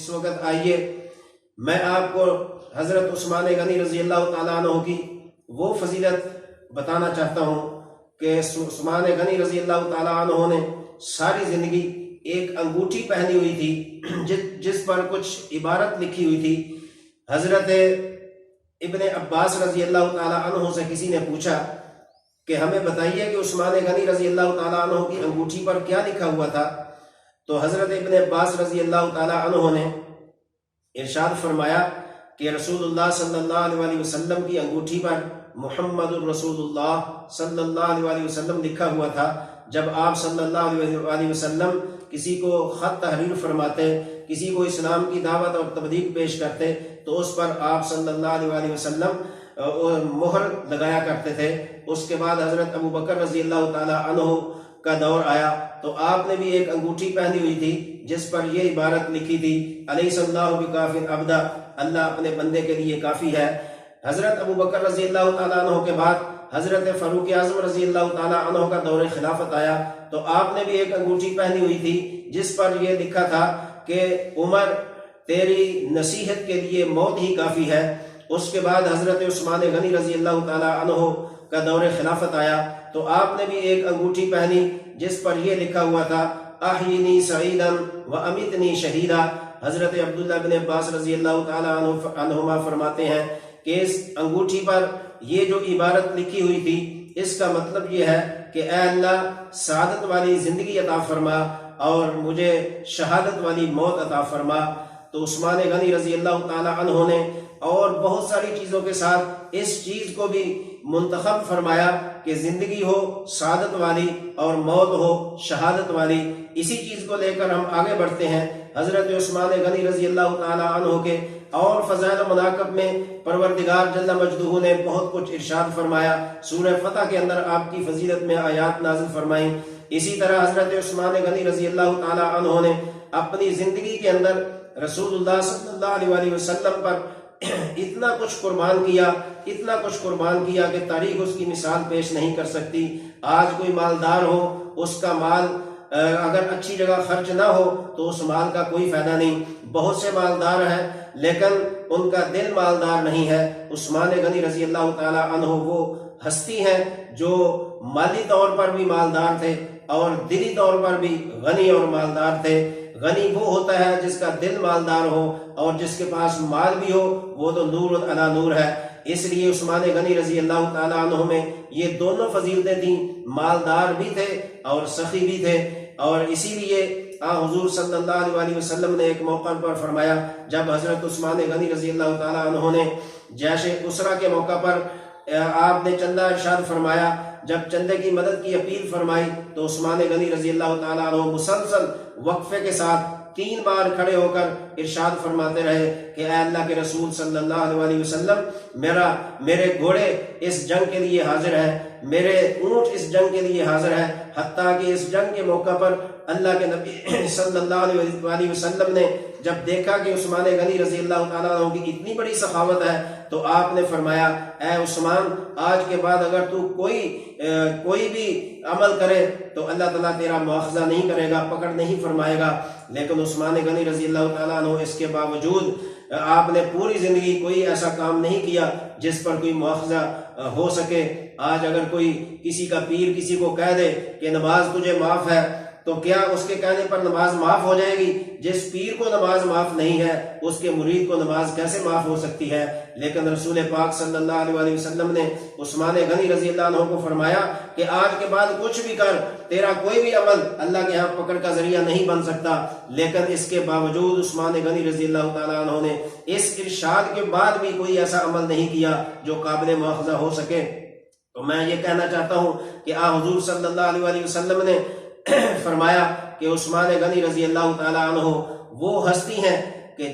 اس وقت آئیے میں آپ کو حضرت عثمان غنی رضی اللہ تعالیٰ عنہ کی وہ فضیلت بتانا چاہتا ہوں کہ عثمان غنی رضی اللہ تعالیٰ عنہ نے ساری زندگی ایک انگوٹھی پہنی ہوئی تھی جس پر کچھ عبارت لکھی ہوئی تھی۔ حضرت ابن عباس رضی اللہ تعالیٰ عنہ سے کسی نے پوچھا کہ ہمیں بتائیے کہ عثمان غنی رضی اللہ تعالیٰ عنہ کی انگوٹھی پر کیا لکھا ہوا تھا؟ تو حضرت ابن عباس رضی اللہ تعالیٰ عنہ نے ارشاد فرمایا کہ رسول اللہ صلی اللہ علیہ وسلم کی انگوٹھی پر محمد الرسول اللہ صلی اللہ علیہ وسلم لکھا ہوا تھا۔ جب آپ صلی اللہ علیہ وسلم کسی کو خط تحریر فرماتے، کسی کو اسلام کی دعوت اور تبلیغ پیش کرتے تو اس پر آپ صلی اللہ علیہ وسلم مہر لگایا کرتے تھے۔ اس کے بعد حضرت ابو بکر رضی اللہ تعالی عنہ کا دور آیا تو آپ نے بھی ایک انگوٹھی پہنی ہوئی تھی جس پر یہ عبارت لکھی تھی، الیس اللہ بکاف عبدا، اللہ اپنے بندے کے لیے کافی ہے۔ حضرت ابو بکر رضی اللہ تعالیٰ عنہ کے بعد حضرت فاروق اعظم رضی اللہ تعالیٰ عنہ کا دور خلافت آیا تو آپ نے بھی ایک انگوٹھی پہنی ہوئی تھی جس پر یہ لکھا تھا کہ عمر تیری نصیحت کے لیے موت ہی کافی ہے۔ اس کے بعد حضرت عثمان غنی رضی اللہ تعالیٰ عنہ کا دور خلافت آیا تو آپ نے بھی ایک انگوٹھی پہنی جس پر یہ لکھا ہوا تھا، احینی سعیدا و امیتنی شہیدا۔ حضرت عبداللہ بن عباس رضی اللہ تعالیٰ عنہما فرماتے ہیں کہ اس انگوٹھی پر یہ جو عبارت لکھی ہوئی تھی اس کا مطلب یہ ہے کہ اے اللہ سعادت والی زندگی عطا فرما اور مجھے شہادت والی موت عطا فرما۔ تو عثمان غنی رضی اللہ تعالیٰ عنہ نے اور بہت ساری چیزوں کے ساتھ اس چیز کو بھی منتخب فرمایا کہ زندگی ہو سعادت والی اور موت ہو شہادت والی۔ اسی چیز کو لے کر ہم آگے بڑھتے ہیں۔ حضرت عثمان غنی رضی اللہ تعالیٰ عنہ کے اور فضائل و مناقب میں پروردگار جل مجدہ نے بہت کچھ ارشاد فرمایا۔ سورہ فتح کے اندر آپ کی فضیلت میں آیات نازل فرمائیں۔ اسی طرح حضرت عثمان غنی رضی اللہ تعالیٰ عنہ نے اپنی زندگی کے اندر رسول اللہ صلی اللہ علیہ وسلم پر اتنا کچھ قربان کیا کہ تاریخ اس کی مثال پیش نہیں کر سکتی۔ آج کوئی مالدار ہو، اس کا مال اگر اچھی جگہ خرچ نہ ہو تو اس مال کا کوئی فائدہ نہیں۔ بہت سے مالدار ہیں لیکن ان کا دل مالدار نہیں ہے۔ عثمان غنی رضی اللہ تعالیٰ عنہ وہ ہستی ہیں جو مالی طور پر بھی مالدار تھے اور دلی طور پر بھی غنی اور مالدار تھے۔ غنی وہ ہوتا ہے جس کا دل مالدار ہو اور جس کے پاس مال بھی ہو، وہ تو نور علی نور ہے۔ اس لیے عثمان غنی رضی اللہ تعالیٰ عنہ میں یہ دونوں فضیلتیں تھیں، مالدار بھی تھے اور سخی بھی تھے۔ اور اسی لیے حضور صلی اللہ علیہ وسلم نے ایک موقع پر فرمایا، جب حضرت عثمان غنی رضی اللہ تعالیٰ عنہ نے جیش اسرا کے موقع پر آپ نے چندہ ارشاد فرمایا، جب چندے کی مدد کی اپیل فرمائی تو عثمان غنی رضی اللہ تعالیٰ عنہ مسلسل وقفے کے ساتھ 3 بار کھڑے ہو کر ارشاد فرماتے رہے کہ اے اللہ کے رسول صلی اللہ علیہ وسلم، میرے گھوڑے اس جنگ کے لیے حاضر ہے، میرے اونٹ اس جنگ کے لیے حاضر ہے۔ حتیٰ کہ اس جنگ کے موقع پر اللہ کے نبی صلی اللہ علیہ وسلم نے جب دیکھا کہ عثمان غنی رضی اللہ تعالیٰ عنہ کی اتنی بڑی سخاوت ہے تو آپ نے فرمایا، اے عثمان، آج کے بعد اگر تو کوئی بھی عمل کرے تو اللہ تعالیٰ تیرا مواخذہ نہیں کرے گا، پکڑ نہیں فرمائے گا۔ لیکن عثمان غنی رضی اللہ تعالیٰ عنہ اس کے باوجود آپ نے پوری زندگی کوئی ایسا کام نہیں کیا جس پر کوئی مواخذہ ہو سکے۔ آج اگر کوئی کسی کا پیر کسی کو کہہ دے کہ نماز تجھے معاف ہے تو کیا اس کے کہنے پر نماز معاف ہو جائے گی؟ جس پیر کو نماز معاف نہیں ہے اس کے مرید کو نماز کیسے معاف ہو سکتی ہے؟ لیکن رسول پاک صلی اللہ علیہ وسلم نے عثمان غنی رضی اللہ عنہ کو فرمایا کہ آج کے بعد کچھ بھی کر، تیرا کوئی بھی عمل اللہ کے ہاں پکڑ کا ذریعہ نہیں بن سکتا۔ لیکن اس کے باوجود عثمان غنی رضی اللہ تعالیٰ عنہ نے اس ارشاد کے بعد بھی کوئی ایسا عمل نہیں کیا جو قابل مواخذہ ہو سکے۔ تو میں یہ کہنا چاہتا ہوں کہ حضور صلی اللہ علیہ وسلم نے فرمایا کہ عثمان غنی رضی اللہ تعالیٰ عنہ وہ ہستی ہیں کہ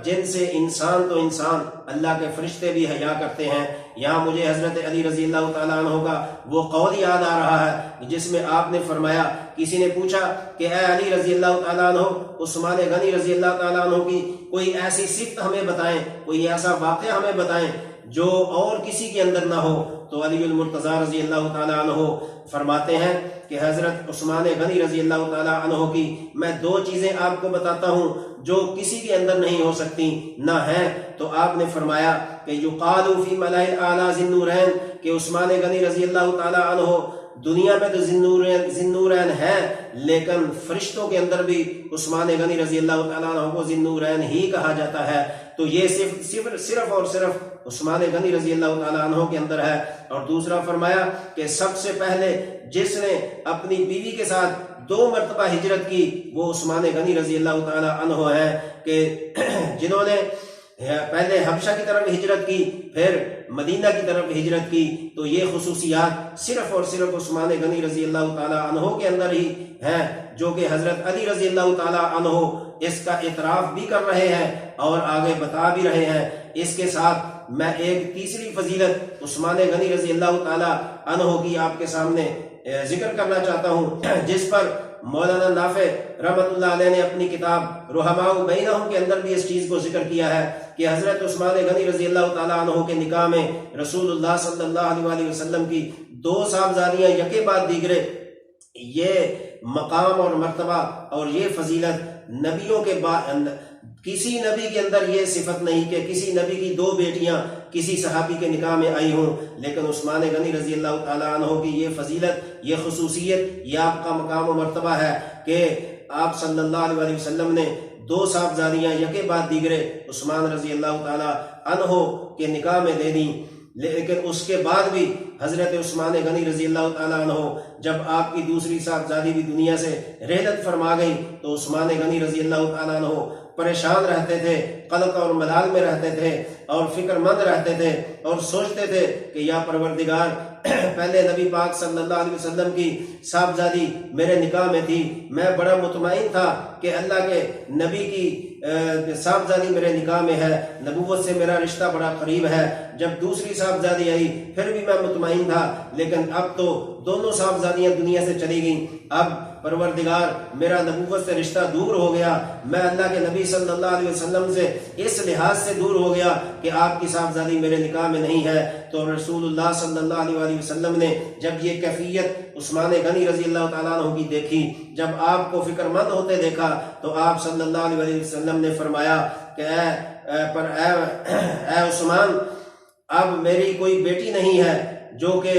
جن سے انسان تو انسان، اللہ کے فرشتے بھی حیا کرتے ہیں۔ یہاں مجھے حضرت علی رضی اللہ تعالیٰ عنہ کا وہ قول یاد آ رہا ہے جس میں آپ نے فرمایا، کسی نے پوچھا کہ اے علی رضی اللہ تعالیٰ عنہ، عثمان غنی رضی اللہ تعالیٰ عنہ کی کوئی ایسی صفت ہمیں بتائیں، کوئی ایسا واقعہ ہمیں بتائیں جو اور کسی کے اندر نہ ہو۔ تو علی المرتضیٰ رضی اللہ تعالیٰ عنہ فرماتے ہیں کہ حضرت عثمان غنی رضی اللہ تعالیٰ عنہ کی میں دو چیزیں آپ کو بتاتا ہوں جو کسی کے اندر نہیں ہو سکتی نہ ہیں. تو آپ نے فرمایا کہ یقال فی ملأ الاعلی ذی النورین، کہ عثمان غنی رضی اللہ تعالیٰ عنہ دنیا میں تو ذی النورین ہے، لیکن فرشتوں کے اندر بھی عثمان غنی رضی اللہ تعالیٰ عنہ کو ذی النورین ہی کہا جاتا ہے. تو یہ صرف اور صرف عثمان غنی رضی اللہ تعالیٰ عنہ کے اندر ہے. اور دوسرا فرمایا کہ سب سے پہلے جس نے اپنی بیوی کے ساتھ 2 مرتبہ ہجرت کی وہ عثمان غنی رضی اللہ تعالیٰ عنہ ہے، کہ جنہوں نے پہلے حبشہ کی طرف ہجرت کی پھر مدینہ کی طرف ہجرت کی. تو یہ خصوصیات صرف اور صرف عثمان غنی رضی اللہ تعالیٰ عنہ کے اندر ہی ہیں، جو کہ حضرت علی رضی اللہ تعالیٰ عنہ اس کا اعتراف بھی کر رہے ہیں اور آگے بتا بھی رہے ہیں. اس کے ساتھ میں ایک تیسری فضیلت عثمان غنی رضی اللہ تعالیٰ عنہ کی آپ کے سامنے ذکر کرنا چاہتا ہوں، جس پر مولانا نافع رحمۃ اللہ علیہ نے اپنی کتاب رحماء بینہم کے اندر بھی اس چیز کو ذکر کیا ہے کہ حضرت عثمان غنی رضی اللہ تعالیٰ عنہ کے نکاح میں رسول اللہ صلی اللہ علیہ وسلم کی 2 صاحبزادیاں یکے بعد دیگرے. یہ مقام اور مرتبہ اور یہ فضیلت نبیوں کے بعد کسی نبی کے اندر یہ صفت نہیں کہ کسی نبی کی 2 بیٹیاں کسی صحابی کے نکاح میں آئی ہوں، لیکن عثمان غنی رضی اللہ تعالیٰ عنہ کی یہ فضیلت، یہ خصوصیت، یہ آپ کا مقام و مرتبہ ہے کہ آپ صلی اللہ علیہ وسلم نے 2 صاحبزادیاں یکے بعد دیگرے عثمان رضی اللہ تعالیٰ عنہ کے نکاح میں دے دیں. لیکن اس کے بعد بھی حضرت عثمان غنی رضی اللہ تعالیٰ عنہ جب آپ کی دوسری صاحبزادی بھی دنیا سے رحلت فرما گئی تو عثمان غنی رضی اللہ تعالیٰ عنہ پریشان رہتے تھے، قلق اور ملال میں رہتے تھے اور فکر مند رہتے تھے اور سوچتے تھے کہ یا پروردگار، پہلے نبی پاک صلی اللہ علیہ وسلم کی صاحبزادی میرے نکاح میں تھی، میں بڑا مطمئن تھا کہ اللہ کے نبی کی صاحبزادی میرے نکاح میں ہے، نبوت سے میرا رشتہ بڑا قریب ہے. جب دوسری صاحبزادی آئی پھر بھی میں مطمئن تھا، لیکن اب تو دونوں صاحبزادیاں دنیا سے چلی گئیں. اب پروردگار میرا نبوت سے رشتہ دور ہو گیا، میں اللہ کے نبی صلی اللہ علیہ وسلم سے اس لحاظ سے دور ہو گیا کہ آپ کی صاحبزادی میرے نکاح میں نہیں ہے. تو رسول اللہ صلی اللہ علیہ وسلم نے جب یہ کیفیت عثمان غنی رضی اللہ تعالیٰ عنہ کی دیکھی، جب آپ کو فکر مند ہوتے دیکھا، تو آپ صلی اللہ علیہ وسلم نے فرمایا کہ اے عثمان، اب میری کوئی بیٹی نہیں ہے جو کہ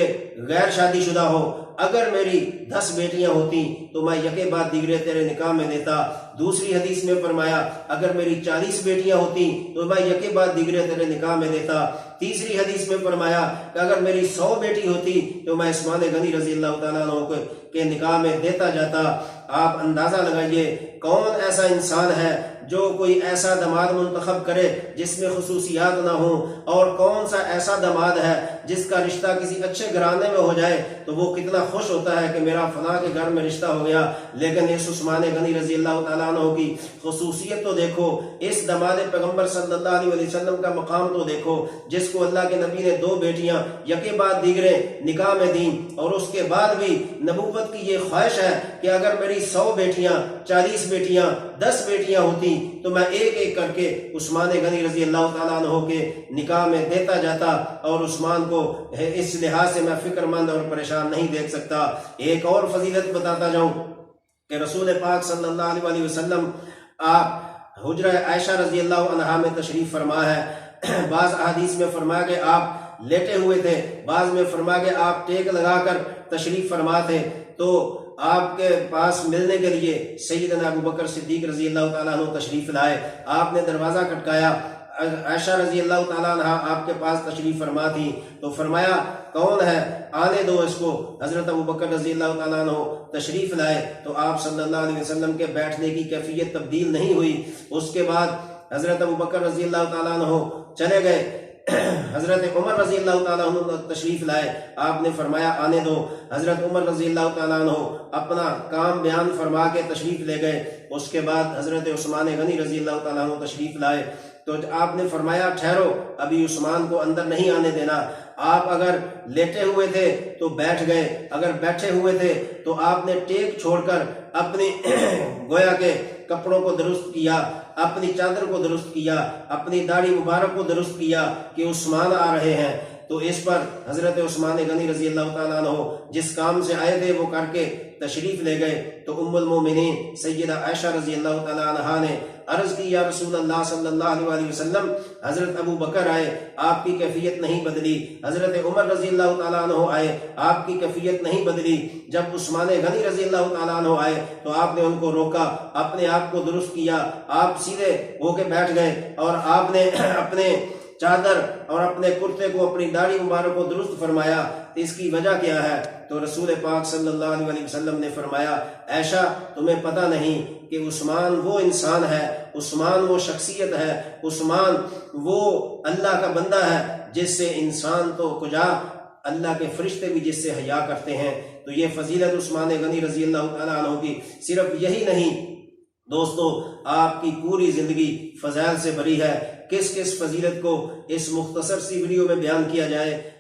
غیر شادی شدہ ہو. اگر میری 10 بیٹیاں ہوتی تو میں یکے بعد دیگرے تیرے نکاح میں دیتا. دوسری حدیث میں فرمایا اگر میری 40 بیٹیاں ہوتی تو میں یکے بعد دیگرے تیرے نکاح میں دیتا. تیسری حدیث میں فرمایا کہ اگر میری 100 بیٹی ہوتی تو میں عثمان غنی رضی اللہ تعالیٰ عنہ کے نکاح میں دیتا جاتا. آپ اندازہ لگائیے کون ایسا انسان ہے جو کوئی ایسا داماد منتخب کرے جس میں خصوصیات نہ ہوں، اور کون سا ایسا داماد ہے جس کا رشتہ کسی اچھے گھرانے میں ہو جائے تو وہ کتنا خوش ہوتا ہے کہ میرا فلاں کے گھر میں رشتہ ہو گیا. لیکن اس عثمان غنی رضی اللہ تعالیٰ عنہ کی خصوصیت تو دیکھو، اس داماد پیغمبر صلی اللہ علیہ وسلم کا مقام تو دیکھو، جس کو اللہ کے نبی نے 2 بیٹیاں یکے بعد دیگرے نکاح میں دیں، اور اس کے بعد بھی نبوت کی یہ خواہش ہے کہ اگر میری 100 بیٹیاں، 40 بیٹیاں، 10 بیٹیاں ہوتی تو میں ایک ایک کر کے عثمان غنی رضی اللہ تعالیٰ عنہ کے نکاح میں دیتا جاتا. اور عثمان کو اس لحاظ سے میں فکر مند اور پریشان نہیں دیکھ سکتا. ایک اور فضیلت بتاتا جاؤں کہ رسول پاک صلی اللہ علیہ وسلم آپ حجرہ عائشہ رضی اللہ عنہا میں تشریف فرما ہے. بعض احادیث میں فرما کہ آپ لیٹے ہوئے تھے، بعض میں فرما کہ آپ ٹیک لگا کر تشریف فرما تھے. تو آپ کے پاس ملنے کے لیے سیدنا ابو بکر صدیق رضی اللہ تعالیٰ عنہ تشریف لائے. آپ نے دروازہ کھٹکایا، عائشہ رضی اللہ تعالیٰ عنہ آپ کے پاس تشریف فرما تھی. تو فرمایا کون ہے، آنے دو اس کو. حضرت ابو بکر رضی اللہ تعالیٰ عنہ تشریف لائے تو آپ صلی اللہ علیہ وسلم کے بیٹھنے کی کیفیت تبدیل نہیں ہوئی. اس کے بعد حضرت ابو بکر رضی اللہ تعالیٰ عنہ چلے گئے. حضرت عمر رضی اللہ تعالیٰ عنہ تشریف لائے، آپ نے فرمایا آنے دو. حضرت عمر رضی اللہ تعالیٰ عنہ اپنا کام بیان فرما کے تشریف لے گئے. اس کے بعد حضرت عثمان غنی رضی اللہ تعالیٰ عنہ تشریف لائے تو آپ نے فرمایا ٹھہرو، ابھی عثمان کو اندر نہیں آنے دینا. آپ اگر لیٹے ہوئے تھے تو بیٹھ گئے، اگر بیٹھے ہوئے تھے تو آپ نے ٹیک چھوڑ کر اپنی گویا کے کپڑوں کو درست کیا، اپنی چادر کو درست کیا، اپنی داڑھی مبارک کو درست کیا کہ عثمان آ رہے ہیں. تو اس پر حضرت عثمان غنی رضی اللہ تعالیٰ عنہ جس کام سے آئے تھے وہ کر کے تشریف لے گئے۔ تو ام المومنین سیدہ عائشہ رضی اللہ تعالیٰ عنہا نے عرض کی یا رسول اللہ صلی اللہ علیہ وسلم حضرت ابو بکر آئے، آپ کی کیفیت نہیں بدلی، حضرت عمر رضی اللہ تعالیٰ عنہ آئے، آپ کی کیفیت نہیں بدلی، جب عثمان غنی رضی اللہ تعالیٰ عنہ آئے تو آپ نے ان کو روکا، اپنے آپ کو درست کیا، آپ سیدھے ہو کے بیٹھ گئے اور آپ نے اپنے چادر اور اپنے کرتے کو، اپنی داڑھی مبارک کو درست فرمایا۔ اس کی وجہ کیا ہے؟ تو رسول پاک صلی اللہ علیہ وسلم نے فرمایا عائشہ تمہیں پتہ نہیں کہ عثمان وہ انسان ہے، عثمان وہ شخصیت ہے، عثمان وہ اللہ کا بندہ ہے جس سے انسان تو کجا اللہ کے فرشتے بھی جس سے حیا کرتے ہیں۔ تو یہ فضیلت عثمان غنی رضی اللہ تعالیٰ عنہ کی صرف یہی نہیں دوستو، آپ کی پوری زندگی فضائل سے بھری ہے۔ کس کس فضیلت کو اس مختصر سی ویڈیو میں بیان کیا جائے،